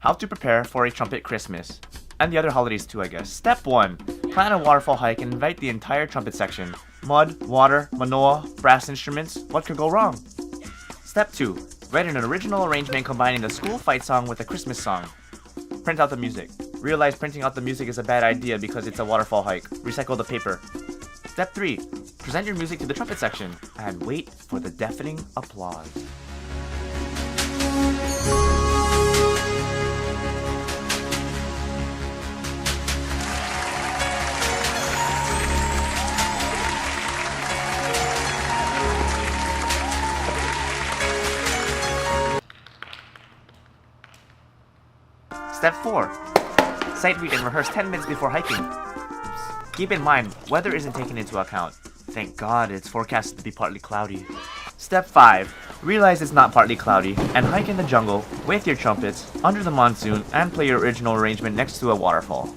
How to prepare for a trumpet Christmas. And the other holidays too, I guess. Step 1. Plan a waterfall hike and invite the entire trumpet section. Mud, water, manoa, brass instruments. What could go wrong? Step 2. Write an original arrangement combining the school fight song with a Christmas song. Print out the music. Realize printing out the music is a bad idea because it's a waterfall hike. Recycle the paper. Step 3. Present your music to the trumpet section and wait for the deafening applause. Step 4. Sight read and rehearse 10 minutes before hiking. Keep in mind, weather isn't taken into account. Thank God it's forecasted to be partly cloudy. Step 5. Realize it's not partly cloudy and hike in the jungle with your trumpets under the monsoon and play your original arrangement next to a waterfall.